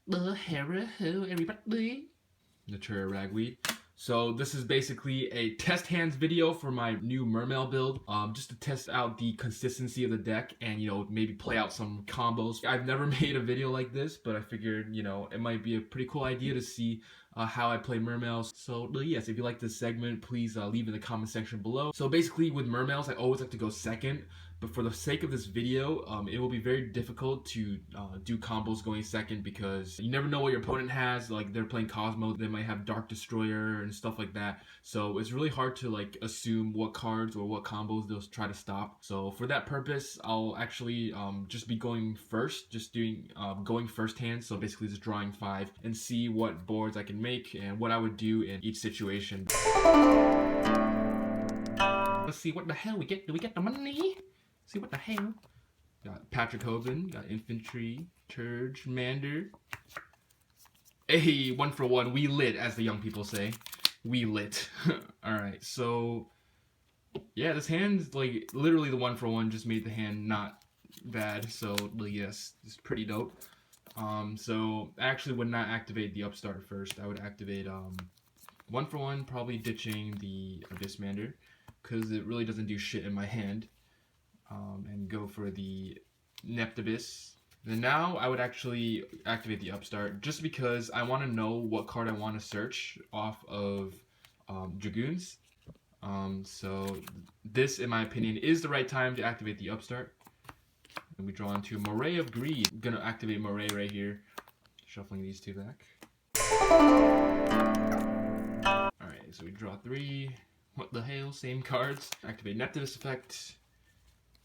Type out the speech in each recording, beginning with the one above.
the hell, everybody? Natura ragweed. So this is basically a test hands video for my new Mermail build, just to test out the consistency of the deck and, you know, maybe play out some combos. I've never made a video like this, but I figured, you know, it might be a pretty cool idea to see how I play Mermails. So yes, if you like this segment, please leave in the comment section below. So basically with Mermails, I always like to go second, but for the sake of this video, it will be very difficult to do combos going second because you never know what your opponent has. Like, they're playing Cosmo, they might have Dark Destroyer and stuff like that. So it's really hard to like assume what cards or what combos they'll try to stop. So for that purpose, I'll actually just be going first, just doing going first hand. So basically just drawing 5 and see what boards I can make and what I would do in each situation. Let's see what the hell we get. Do we get the money? See what the hell? Got Patrick Hoban, got Infantry, Turge, Mander. Hey, 1 for 1, we lit, as the young people say. We lit. Alright, so yeah, this hand, like, literally the 1 for 1 just made the hand not bad. So yes, it's pretty dope. So I actually would not activate the Upstart first. I would activate 1 for 1, probably ditching the Abyss Mander, because it really doesn't do shit in my hand. And go for the Neptibus. Then now I would actually activate the Upstart just because I want to know what card I want to search off of Dragoons. So this, in my opinion, is the right time to activate the Upstart. And we draw into Moray of Greed. I'm gonna activate Moray right here. Shuffling these 2 back. Alright, so we draw 3. What the hell? Same cards. Activate Neptibus effect.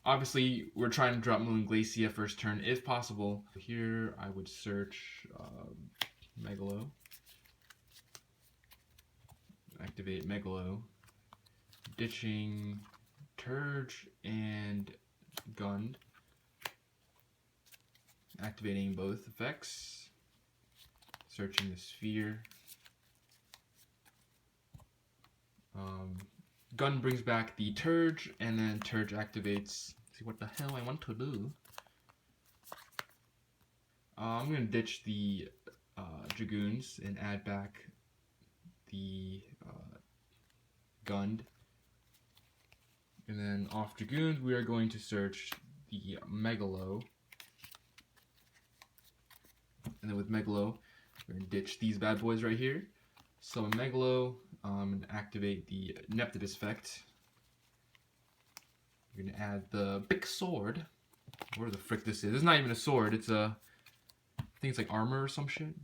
Obviously, we're trying to drop Moon Glacia first turn if possible. Here, I would search Megalo. Activate Megalo. Ditching Turge and Gund. Activating both effects. Searching the Sphere. Gun brings back the Turge, and then Turge activates. See what the hell I want to do. I'm gonna ditch the Dragoons and add back the Gund. And then off Dragoons, we are going to search the Megalo. And then with Megalo, we're gonna ditch these bad boys right here. So in Megalo, and activate the Neptibus effect. We're gonna add the big sword. Where the frick this is? It's not even a sword. It's a, I think it's like armor or some shit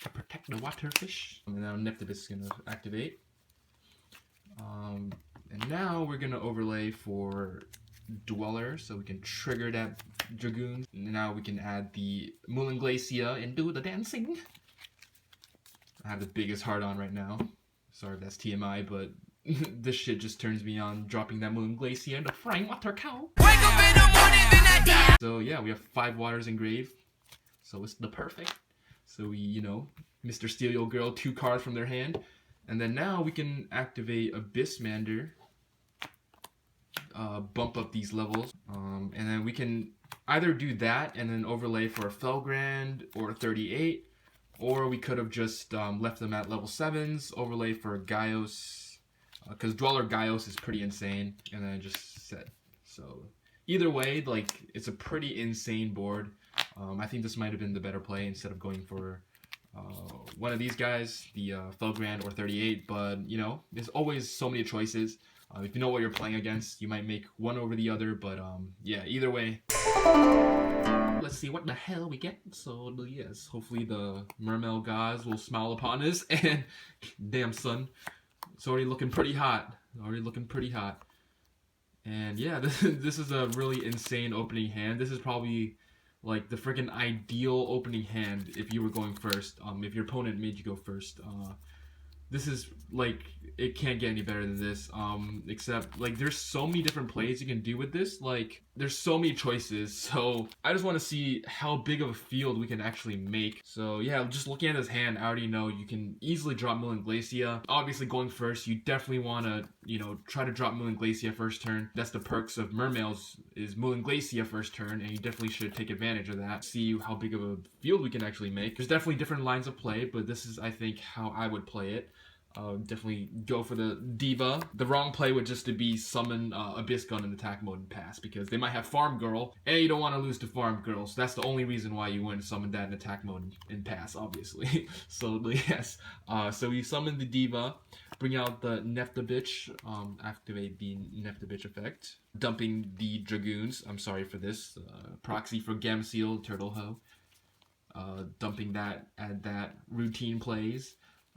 to protect the waterfish. And now Neptibus is gonna activate. And now we're gonna overlay for Dweller, so we can trigger that Dragoon. And now we can add the Moon Glacia and do the dancing. I have the biggest heart on right now. Sorry if that's TMI, but this shit just turns me on, dropping that Moon Glacia and the frying water cow. Wake up in the morning, then I die. So yeah, we have 5 waters engraved. So it's the perfect. So we, you know, Mr. Steal Your Girl 2 cards from their hand. And then now we can activate Abyss Mander. Bump up these levels. And then we can either do that and then overlay for a Felgrand or a 38. Or we could have just left them at level 7s, overlay for YuGiOh, because Dweller YuGiOh is pretty insane, and then just set. So either way, like, it's a pretty insane board. I think this might have been the better play instead of going for one of these guys, the Felgrand or 38, but you know, there's always so many choices. If you know what you're playing against, you might make one over the other, but yeah, either way. Let's see what the hell we get. So yes, hopefully the Mermail gods will smile upon us. And damn son, it's already looking pretty hot. And yeah, this is a really insane opening hand. This is probably like the freaking ideal opening hand if you were going first. If your opponent made you go first. This is like, it can't get any better than this. Except like there's so many different plays you can do with this. Like there's so many choices. So I just want to see how big of a field we can actually make. So yeah, just looking at this hand, I already know you can easily drop Moon Glacia. Obviously going first, you definitely want to, you know, try to drop Moon Glacia first turn. That's the perks of Mermails is Glacia first turn, and you definitely should take advantage of that. See how big of a field we can actually make. There's definitely different lines of play, but this is, I think, how I would play it. Definitely go for the Diva. The wrong play would just to be summon Abyss Gun in attack mode and pass, because they might have Farm Girl, and you don't want to lose to Farm Girl, so that's the only reason why you wouldn't summon that in attack mode and pass, obviously. So yes, so we summon the Diva, bring out the Nephtabitch, activate the Nephtabitch effect, dumping the Dragoons, I'm sorry for this, proxy for Gamseel, Turtle Hoe, dumping that, add that, routine plays.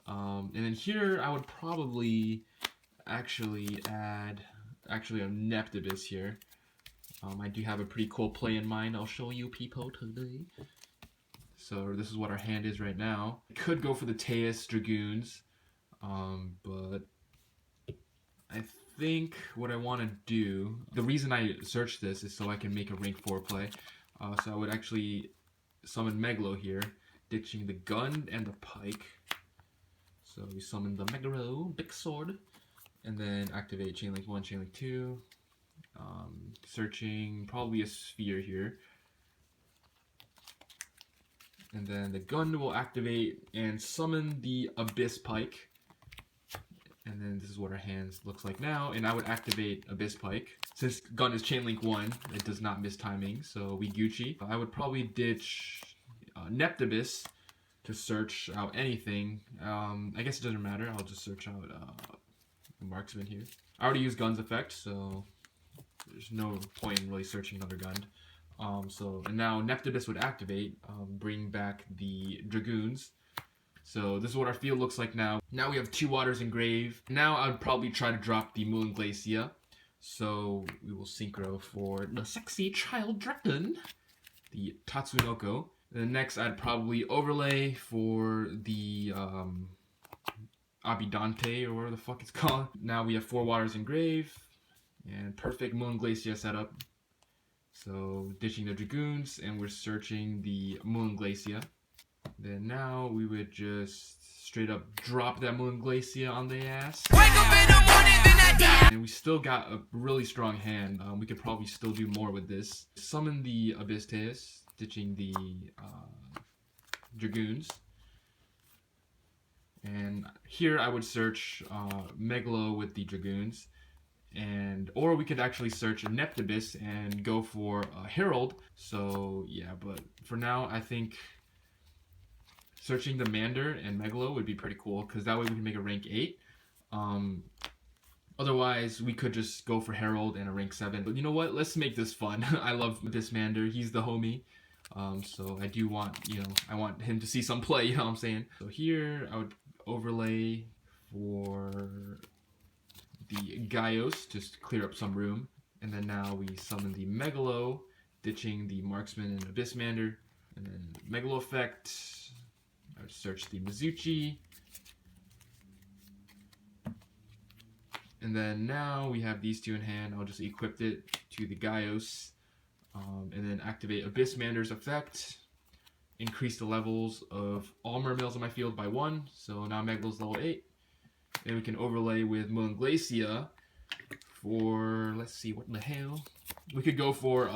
And then here I would probably actually add a Nephtabitch here. I do have a pretty cool play in mind I'll show you people today. So this is what our hand is right now. I could go for the Teus Dragoons, but I think what I want to do, the reason I searched this is so I can make a rank 4 play. So I would actually summon Megalo here, ditching the gun and the pike. So we summon the Megalo, big sword, and then activate Chainlink 1, Chainlink 2, searching probably a sphere here. And then the gun will activate and summon the Abyss Pike. And then this is what our hands looks like now, and I would activate Abyss Pike. Since gun is Chainlink 1, it does not miss timing, so we Gucci. I would probably ditch Nephtabitch to search out anything. I guess it doesn't matter. I'll just search out Marksman here. I already used Gun's effect, so there's no point in really searching another gun. And now Nephtabitch would activate, bring back the Dragoons. So this is what our field looks like now. Now we have 2 Waters Engrave. Now I would probably try to drop the Glacia. So we will synchro for the sexy child dragon, the Tatsunoko. Then next, I'd probably overlay for the Abidante, or whatever the fuck it's called. Now we have 4 Waters Engrave, and perfect Glacia setup. So ditching the Dragoons, and we're searching the Glacia. Then now we would just straight up drop that Glacia on the ass. Wake up in the morning, then I die. And we still got a really strong hand. We could probably still do more with this. Summon the Abyss Teus, ditching the Dragoons. And here I would search Megalo with the Dragoons. Or we could actually search Nephtabitch and go for Herald. So yeah, but for now I think searching the Mander and Megalo would be pretty cool, because that way we can make a rank 8. Otherwise, we could just go for Herald and a rank 7. But you know what? Let's make this fun. I love this Mander. He's the homie. So I do want, I want him to see some play, you know what I'm saying? So here I would overlay for the YuGiOh to clear up some room. And then now we summon the Megalo, ditching the Marksman and Abyss Mander. And then Megalo effect. I would search the Mizuchi. And then now we have these 2 in hand. I'll just equip it to the YuGiOh. And then activate Abyss Mander's effect. Increase the levels of all Mermails in my field by 1. So now Megalo's level 8. And we can overlay with Glacia for, let's see, what in the hell? We could go for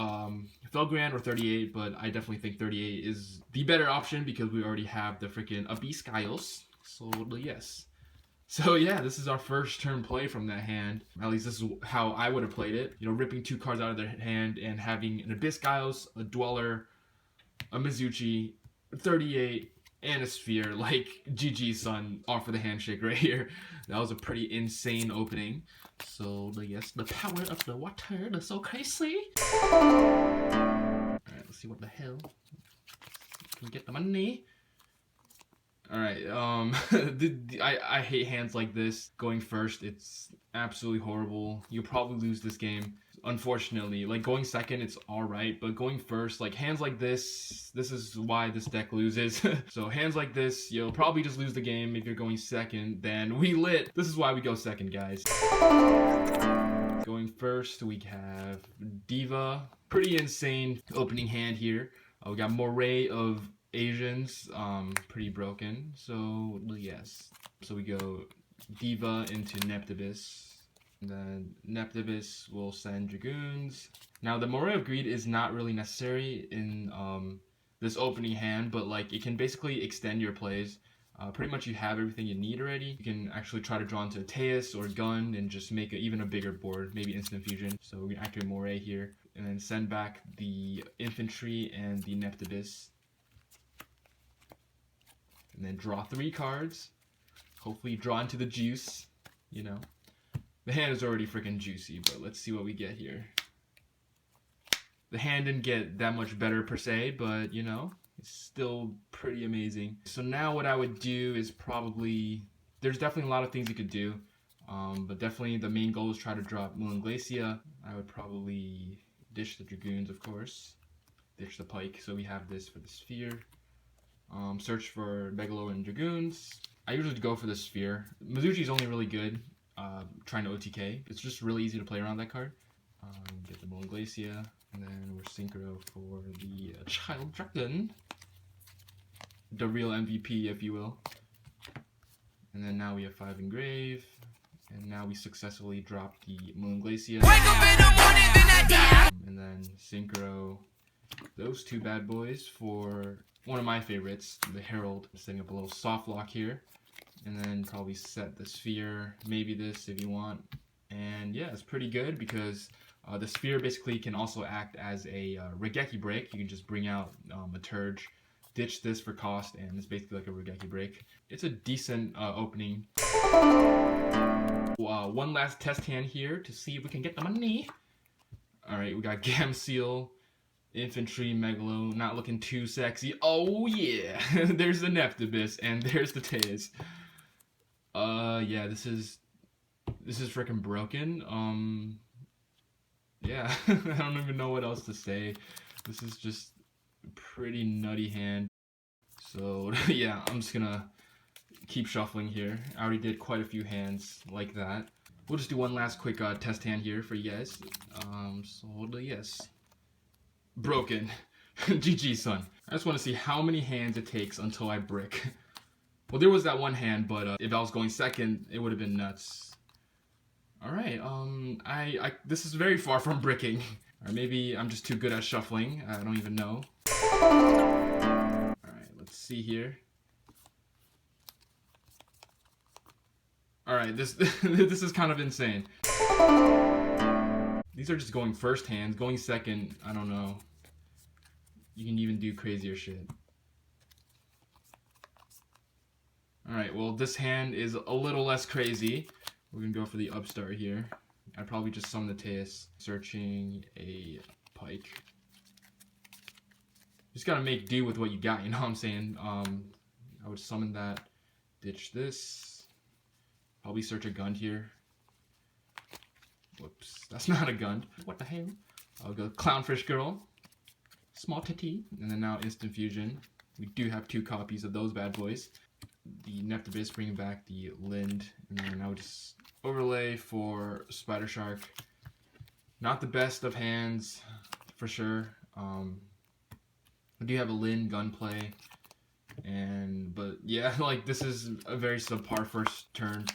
Felgrand or 38, but I definitely think 38 is the better option because we already have the freaking Abyss YuGiOh. So yes. So yeah, this is our first turn play from that hand. At least this is how I would have played it. Ripping 2 cards out of their hand and having an Abyss YuGiOh, a Dweller, a Mizuchi, 38, and a Sphere. Like, GG, son. Off for the handshake right here. That was a pretty insane opening. So yes, the power of the water, that's so crazy. Alright, let's see what the hell. Can we get the money? Alright, I hate hands like this. Going first, it's absolutely horrible. You'll probably lose this game, unfortunately. Like, going second, it's alright, but going first, like, hands like this is why this deck loses. So, hands like this, you'll probably just lose the game if you're going second. Then, we lit. This is why we go second, guys. Going first, we have Diva. Pretty insane opening hand here. We got Moray of Asians, pretty broken. So yes, so we go Diva into Nephtabitch, And then Neptibus will send Dragoons. Now the Moray of Greed is not really necessary in this opening hand, but like it can basically extend your plays. Pretty much you have everything you need already. You can actually try to draw into a Teus or Gun and just make even a bigger board, maybe Instant Fusion. So we're gonna activate Moray here, and then send back the Infantry and the Neptibus. And then draw 3 cards. Hopefully draw into the juice, you know. The hand is already freaking juicy, but let's see what we get here. The hand didn't get that much better per se, but you know, it's still pretty amazing. So now what I would do is probably, there's definitely a lot of things you could do, but definitely the main goal is try to drop Glacia. I would probably ditch the Dragoons, of course, ditch the Pike, so we have this for the Sphere. Search for Megalo and Dragoons. I usually go for the Sphere. Mizuchi is only really good trying to OTK. It's just really easy to play around that card. Get the Glacia, and then we're Synchro for the Child Dragon. The real MVP, if you will. And then now we have 5 Engrave. And now we successfully drop the Glacia. And then Synchro those 2 bad boys for one of my favorites, the Herald. Setting up a little soft lock here. And then probably set the Sphere, maybe this if you want. And yeah, it's pretty good because the Sphere basically can also act as a Regeki break. You can just bring out a Turge, ditch this for cost, and it's basically like a Regeki break. It's a decent opening. One last test hand here to see if we can get the money. Alright, we got Gamseal, Infantry, Megalo, not looking too sexy. Oh yeah, there's the Neptibus, and there's the Teus. Yeah, this is freaking broken. Yeah, I don't even know what else to say. This is just a pretty nutty hand. So yeah, I'm just gonna keep shuffling here. I already did quite a few hands like that. We'll just do one last quick test hand here for you guys. So yes, broken. GG, son. I just want to see how many hands it takes until I brick. Well, there was that one hand, but if I was going second, it would have been nuts. Alright, this is very far from bricking. Or maybe I'm just too good at shuffling. I don't even know. Alright, let's see here. Alright, this is kind of insane. These are just going first hands. Going second, I don't know. You can even do crazier shit. Alright, well this hand is a little less crazy. We're gonna go for the upstart here. I'd probably just summon the Teus. Searching a Pike. Just gotta make do with what you got, you know what I'm saying? I would summon that. Ditch this. Probably search a Gun here. Whoops, that's not a Gun. What the hell? I'll go Clownfish Girl. Small titty. And then now Instant Fusion. We do have 2 copies of those bad boys. The Neptibus, bringing back the Lind, and then I would just overlay for Spider Shark. Not the best of hands, for sure. I do have a Lind gunplay, but yeah, like this is a very subpar first turn.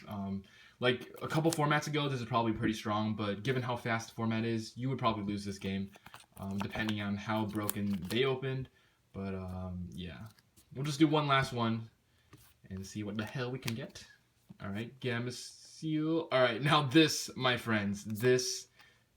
Like a couple formats ago, this is probably pretty strong, but given how fast the format is, you would probably lose this game, depending on how broken they opened. But yeah, we'll just do one last one and see what the hell we can get. Alright, Gamseal. Alright, now this, my friends, this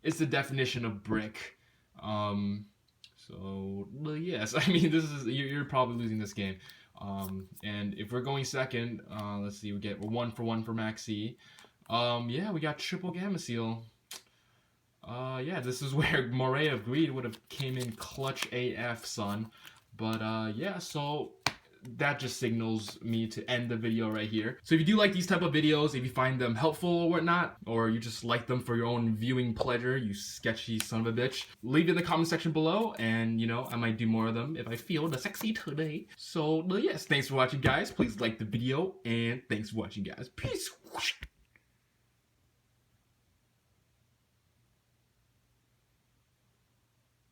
is the definition of brick. So, yes, I mean, this is, you're probably losing this game. And if we're going second, let's see, we're 1 for 1 for Maxi. Yeah, we got triple Gamseal. Yeah, this is where Moray of Greed would have came in clutch AF, son. But, yeah, so that just signals me to end the video right here. So if you do like these type of videos, if you find them helpful or whatnot, or you just like them for your own viewing pleasure, you sketchy son of a bitch, leave it in the comment section below, and you know, I might do more of them if I feel the sexy today. So yes, thanks for watching guys. Please like the video, and thanks for watching guys. Peace.